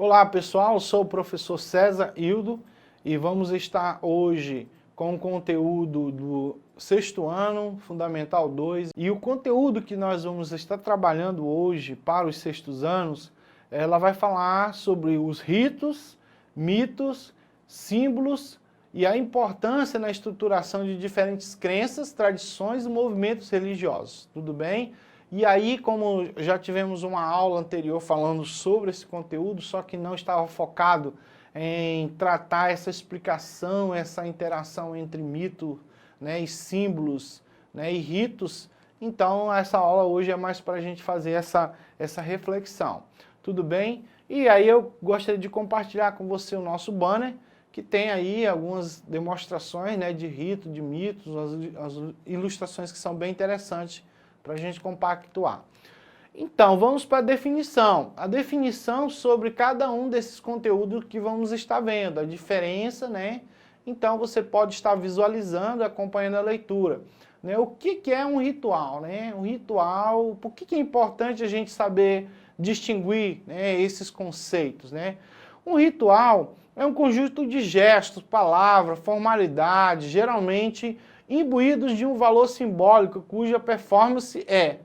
Olá pessoal, sou o professor César Hildo e vamos estar hoje com o conteúdo do sexto ano, Fundamental 2. E o conteúdo que nós vamos estar trabalhando hoje para os sextos anos, ela vai falar sobre os ritos, mitos, símbolos e a importância na estruturação de diferentes crenças, tradições e movimentos religiosos. Tudo bem? E aí, como já tivemos uma aula anterior falando sobre esse conteúdo, só que não estava focado em tratar essa explicação, essa interação entre mito, né, e símbolos, né, e ritos, então essa aula hoje é mais para a gente fazer essa reflexão. Tudo bem? E aí eu gostaria de compartilhar com você o nosso banner, que tem aí algumas demonstrações, né, de rito, de mitos, as ilustrações que são bem interessantes para a gente compactuar. Então, vamos para a definição. A definição sobre cada um desses conteúdos que vamos estar vendo, a diferença, né? Então, você pode estar visualizando, acompanhando a leitura. Né? O que é um ritual? Né? Um ritual, por que é importante a gente saber distinguir, né, esses conceitos? Né? Um ritual é um conjunto de gestos, palavras, formalidades, geralmente imbuídos de um valor simbólico cuja performance é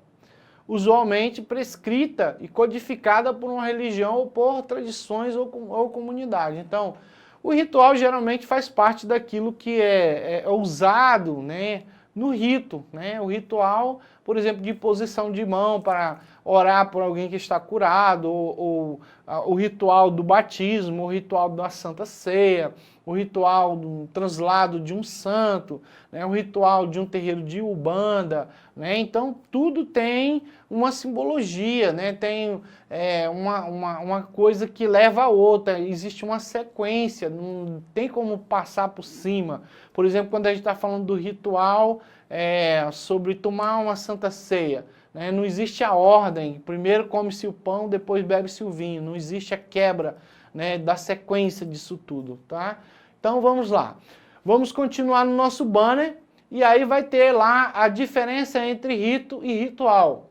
usualmente prescrita e codificada por uma religião ou por tradições ou comunidade. Então, o ritual geralmente faz parte daquilo que é usado, né, no rito. Né? O ritual, por exemplo, de posição de mão para orar por alguém que está curado, ou o ritual do batismo, o ritual da Santa Ceia, o ritual do translado de um santo, né, o ritual de um terreiro de Umbanda, né, então tudo tem uma simbologia, né, tem uma coisa que leva a outra, existe uma sequência, não tem como passar por cima. Por exemplo, quando a gente está falando do ritual sobre tomar uma Santa Ceia, né, não existe a ordem, primeiro come-se o pão, depois bebe-se o vinho, não existe a quebra, né, da sequência disso tudo, tá? Então vamos lá, vamos continuar no nosso banner e aí vai ter lá a diferença entre rito e ritual.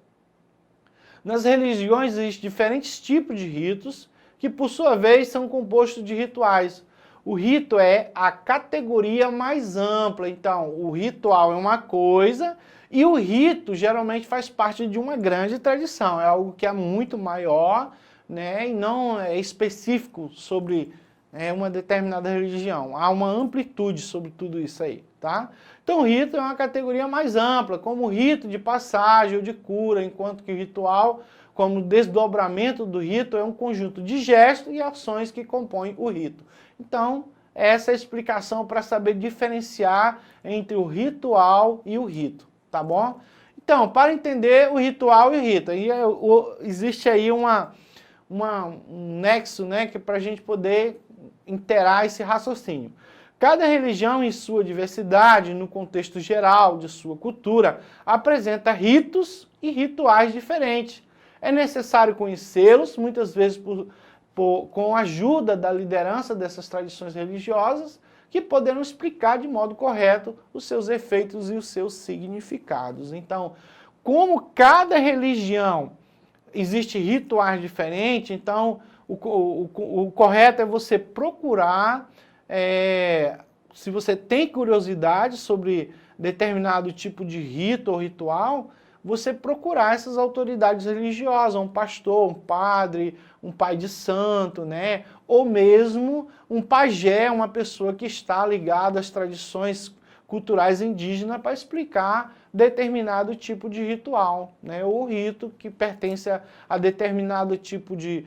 Nas religiões existem diferentes tipos de ritos que por sua vez são compostos de rituais. O rito é a categoria mais ampla, então o ritual é uma coisa e o rito geralmente faz parte de uma grande tradição, é algo que é muito maior, né, e não é específico sobre uma determinada religião. Há uma amplitude sobre tudo isso aí, tá? Então o rito é uma categoria mais ampla, como o rito de passagem ou de cura, enquanto que o ritual, como desdobramento do rito, é um conjunto de gestos e ações que compõem o rito. Então, essa é a explicação para saber diferenciar entre o ritual e o rito, tá bom? Então, para entender o ritual e o rito, aí existe aí um nexo, né, que para a gente poder interar esse raciocínio. Cada religião, em sua diversidade, no contexto geral de sua cultura, apresenta ritos e rituais diferentes. É necessário conhecê-los, muitas vezes com a ajuda da liderança dessas tradições religiosas, que poderão explicar de modo correto os seus efeitos e os seus significados. Então, como cada religião existe rituais diferentes, então o correto é você procurar, se você tem curiosidade sobre determinado tipo de rito ou ritual, você procurar essas autoridades religiosas, um pastor, um padre, um pai de santo, né? Ou mesmo um pajé, uma pessoa que está ligada às tradições culturais indígenas para explicar determinado tipo de ritual, né? Ou rito que pertence a determinado tipo de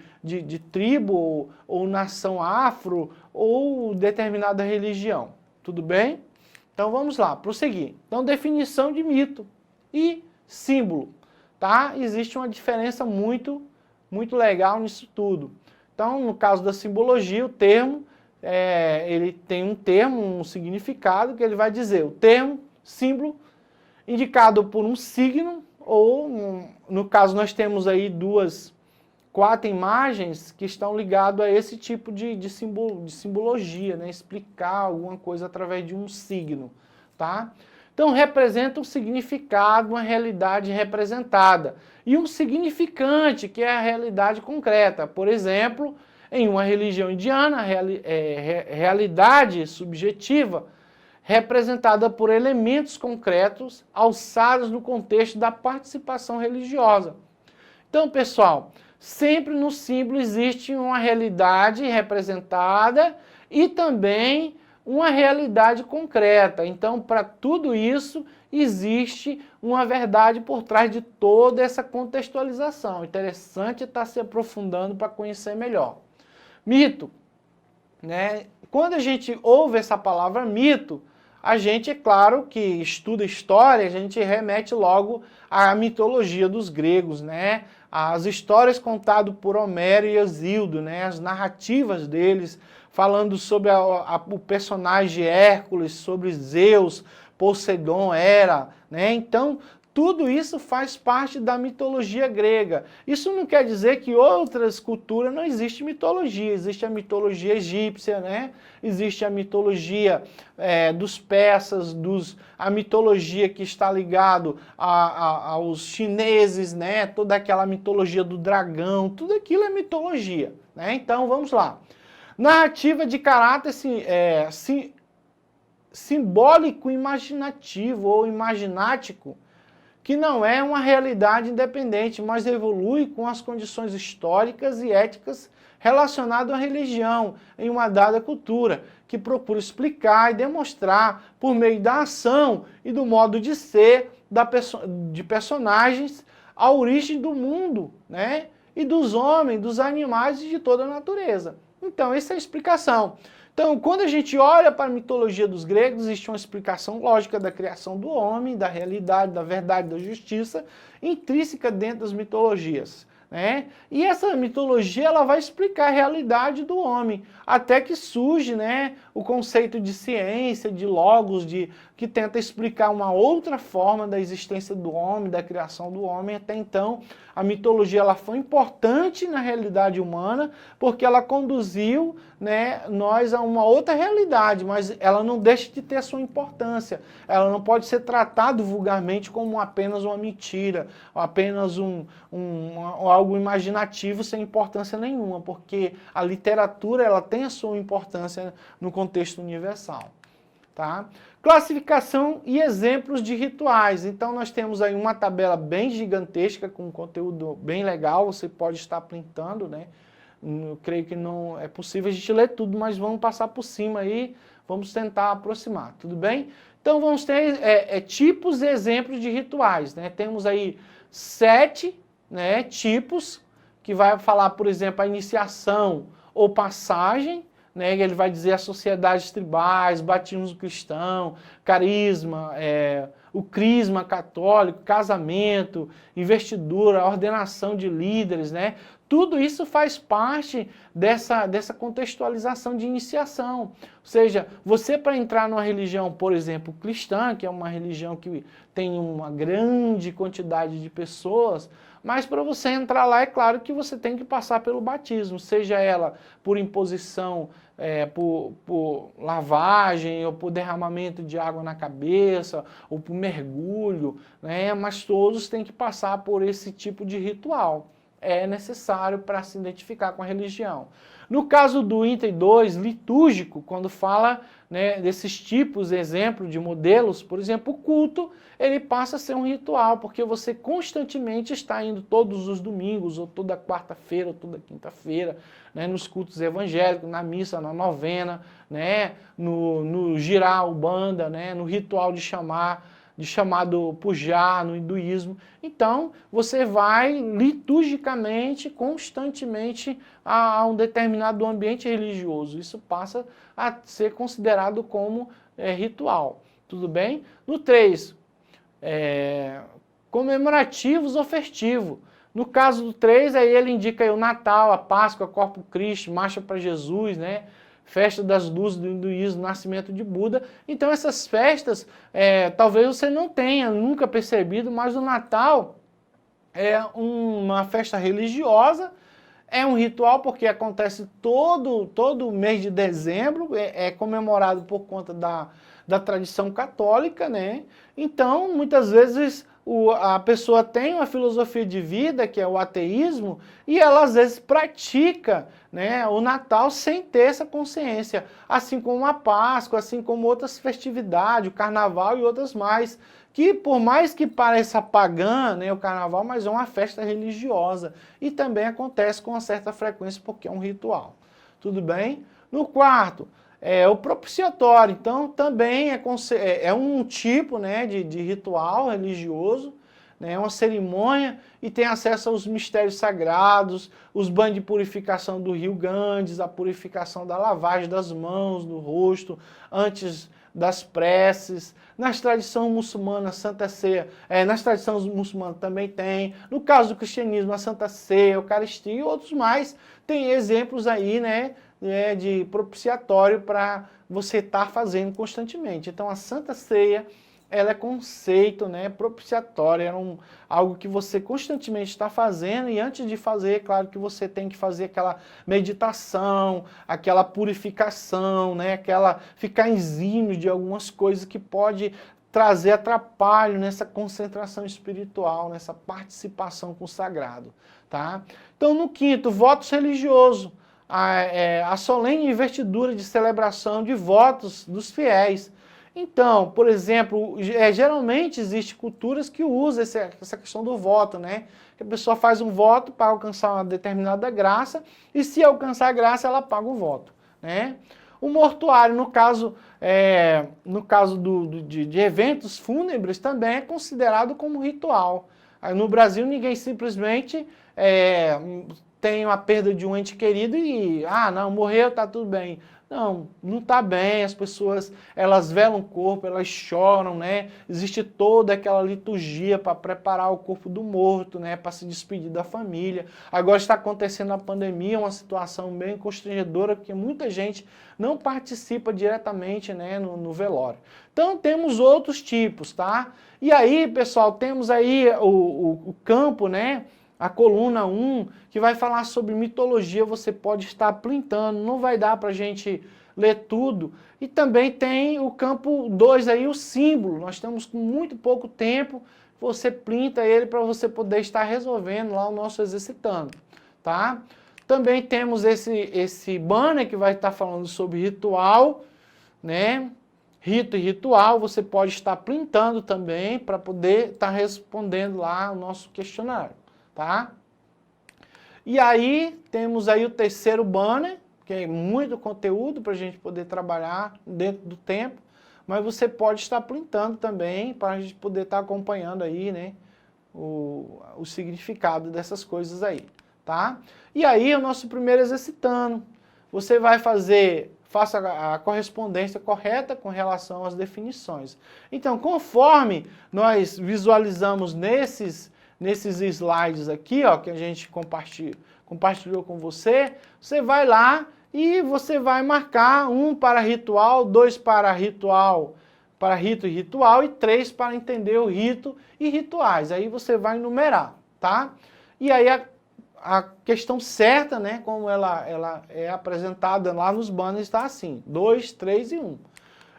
tribo ou nação afro ou determinada religião. Tudo bem? Então vamos lá, prosseguir. Então, definição de mito e símbolo, tá? Existe uma diferença muito legal nisso tudo. Então, no caso da simbologia, o termo, ele tem um termo, um significado, que ele vai dizer, o termo, símbolo, indicado por um signo, ou, no caso, nós temos aí quatro imagens que estão ligadas a esse tipo de simbologia, né? Explicar alguma coisa através de um signo, tá? Então, representa um significado, uma realidade representada. E um significante, que é a realidade concreta. Por exemplo, Em uma religião indiana, realidade subjetiva representada por elementos concretos alçados no contexto da participação religiosa. Então, pessoal, sempre no símbolo existe uma realidade representada e também uma realidade concreta. Então, para tudo isso, existe uma verdade por trás de toda essa contextualização. Interessante estar se aprofundando para conhecer melhor. Mito, né? Quando a gente ouve essa palavra mito, a gente, é claro, que estuda história, a gente remete logo à mitologia dos gregos, né? As histórias contadas por Homero e Hesíodo, né? As narrativas deles, falando sobre o personagem Hércules, sobre Zeus, Poseidon, Hera, né? Então, tudo isso faz parte da mitologia grega. Isso não quer dizer que outras culturas não existe mitologia. Existe a mitologia egípcia, né? Existe a mitologia dos persas, a mitologia que está ligado aos chineses, né? Toda aquela mitologia do dragão, tudo aquilo é mitologia, né? Então, vamos lá. Narrativa de caráter simbólico imaginativo ou imaginático, que não é uma realidade independente, mas evolui com as condições históricas e éticas relacionadas à religião em uma dada cultura, que procura explicar e demonstrar, por meio da ação e do modo de ser de personagens, a origem do mundo, né? E dos homens, dos animais e de toda a natureza. Então, essa é a explicação. Então, quando a gente olha para a mitologia dos gregos, existe uma explicação lógica da criação do homem, da realidade, da verdade, da justiça, intrínseca dentro das mitologias, né? E essa mitologia ela vai explicar a realidade do homem, até que surge, né, o conceito de ciência, de logos, que tenta explicar uma outra forma da existência do homem, da criação do homem. Até então, a mitologia ela foi importante na realidade humana, porque ela conduziu, né, nós a uma outra realidade, mas ela não deixa de ter a sua importância. Ela não pode ser tratada vulgarmente como apenas uma mentira, apenas algo imaginativo sem importância nenhuma, porque a literatura ela tem a sua importância no contexto universal. Tá? Classificação e exemplos de rituais. Então nós temos aí uma tabela bem gigantesca com conteúdo bem legal, você pode estar printando, né? Eu creio que não é possível a gente ler tudo, mas vamos passar por cima aí, vamos tentar aproximar, tudo bem? Então vamos ter tipos e exemplos de rituais, né? Temos aí 7, né, tipos, que vai falar, por exemplo, a iniciação ou passagem, né? Ele vai dizer as sociedades tribais, batismo cristão, carisma, o crisma católico, casamento, investidura, ordenação de líderes, né? Tudo isso faz parte dessa contextualização de iniciação. Ou seja, você para entrar numa religião, por exemplo, cristã, que é uma religião que tem uma grande quantidade de pessoas, mas para você entrar lá é claro que você tem que passar pelo batismo, seja ela por imposição, por lavagem, ou por derramamento de água na cabeça, ou por mergulho, né? Mas todos têm que passar por esse tipo de ritual. É necessário para se identificar com a religião. No caso do item 2, litúrgico, quando fala, né, desses tipos, exemplos de modelos, por exemplo, o culto, ele passa a ser um ritual, porque você constantemente está indo todos os domingos, ou toda quarta-feira, ou toda quinta-feira, né, nos cultos evangélicos, na missa, na novena, né, no girar o banda, né, no ritual de chamado pujar no hinduísmo. Então, você vai liturgicamente, constantemente a um determinado ambiente religioso. Isso passa a ser considerado como ritual. Tudo bem? No 3, comemorativos ou festivos. No caso do 3, aí ele indica aí o Natal, a Páscoa, Corpus Christi, Marcha para Jesus, né? Festa das luzes do hinduísmo, nascimento de Buda. Então essas festas, talvez você não tenha nunca percebido, mas o Natal é uma festa religiosa, é um ritual porque acontece todo mês de dezembro, é comemorado por conta da tradição católica, né? Então, muitas vezes, a pessoa tem uma filosofia de vida, que é o ateísmo, e ela às vezes pratica, né, o Natal sem ter essa consciência, assim como a Páscoa, assim como outras festividades, o Carnaval e outras mais, que por mais que pareça pagã, né, o Carnaval, mas é uma festa religiosa, e também acontece com uma certa frequência porque é um ritual. Tudo bem? No quarto, o propiciatório, então também é um tipo, né, de ritual religioso, né, uma cerimônia, e tem acesso aos mistérios sagrados, os banhos de purificação do rio Ganges, a purificação da lavagem das mãos, do rosto, antes das preces. Nas tradições muçulmanas, Santa Ceia, nas tradições muçulmanas também tem. No caso do cristianismo, a Santa Ceia, a Eucaristia e outros mais. Tem exemplos aí, né, de propiciatório para você estar fazendo constantemente. Então a Santa Ceia, ela é conceito, né, propiciatório, algo que você constantemente está fazendo, e antes de fazer, é claro que você tem que fazer aquela meditação, aquela purificação, né, ficar exímio de algumas coisas que pode trazer atrapalho nessa concentração espiritual, nessa participação com o sagrado, tá? Então no quinto, votos religiosos, a solene investidura de celebração de votos dos fiéis. Então, por exemplo, geralmente existem culturas que usam essa questão do voto, né? Que a pessoa faz um voto para alcançar uma determinada graça, e se alcançar a graça, ela paga o voto, né? O mortuário, no caso de eventos fúnebres, também é considerado como ritual. Aí, no Brasil, ninguém simplesmente tem a perda de um ente querido e, não, morreu, tá tudo bem. Não, não tá bem, as pessoas, elas velam o corpo, elas choram, né? Existe toda aquela liturgia para preparar o corpo do morto, né? Para se despedir da família. Agora está acontecendo a pandemia, uma situação bem constrangedora, porque muita gente não participa diretamente, né, no velório. Então temos outros tipos, tá? E aí, pessoal, temos aí o campo, né? A coluna 1, que vai falar sobre mitologia, você pode estar printando, não vai dar para a gente ler tudo. E também tem o campo 2 aí, o símbolo. Nós estamos com muito pouco tempo, você printa ele para você poder estar resolvendo lá o nosso exercitando, tá? Também temos esse banner que vai estar falando sobre ritual, né? Rito e ritual, você pode estar printando também para poder estar respondendo lá o nosso questionário. Tá? E aí, temos aí o terceiro banner, que é muito conteúdo para a gente poder trabalhar dentro do tempo, mas você pode estar printando também para a gente poder estar acompanhando aí, né, o significado dessas coisas aí, tá? E aí, o nosso primeiro exercitando, você vai faça a correspondência correta com relação às definições. Então, conforme nós visualizamos nesses slides aqui, ó, que a gente compartilhou com você, você vai lá e você vai marcar 1 para ritual, 2 para ritual, para rito e ritual, e 3 para entender o rito e rituais. Aí você vai numerar, tá? E aí a questão certa, né, como ela é apresentada lá nos banners, está assim, 2, 3 e 1.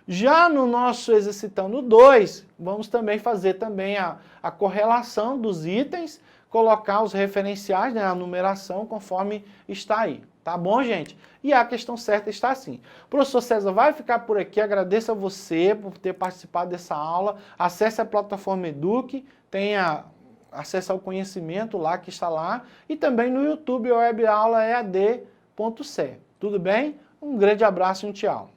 Já no nosso exercitando 2, vamos também fazer também a correlação dos itens, colocar os referenciais, né, a numeração conforme está aí. Tá bom, gente? E a questão certa está assim. O professor César vai ficar por aqui, agradeço a você por ter participado dessa aula, acesse a plataforma Eduque, tenha acesso ao conhecimento lá que está lá, e também no YouTube, Web Aula EAD.ce. Tudo bem? Um grande abraço e um tchau.